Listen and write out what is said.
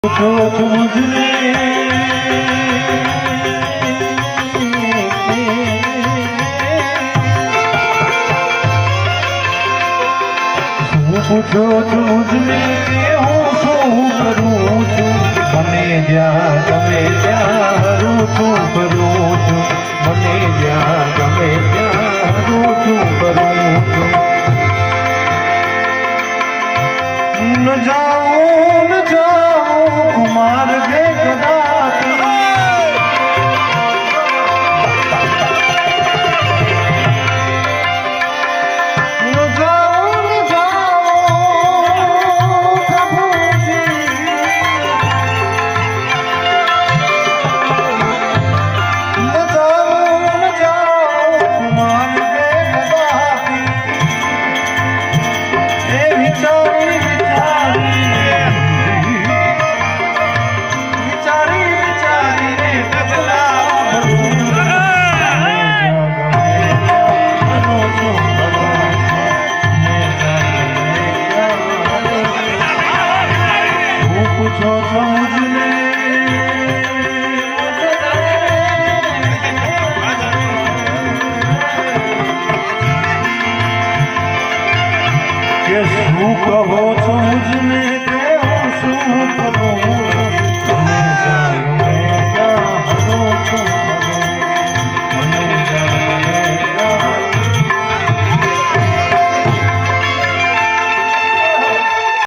પૂછો તુજને હું શું કરું છું મને જ્યાં ગમે ત્યાં હરું છું કરું છું મને જ્યાં ગમે ત્યાં હરું છું કરું છું ન જાઉં કુમાર ગે કદાપી કહો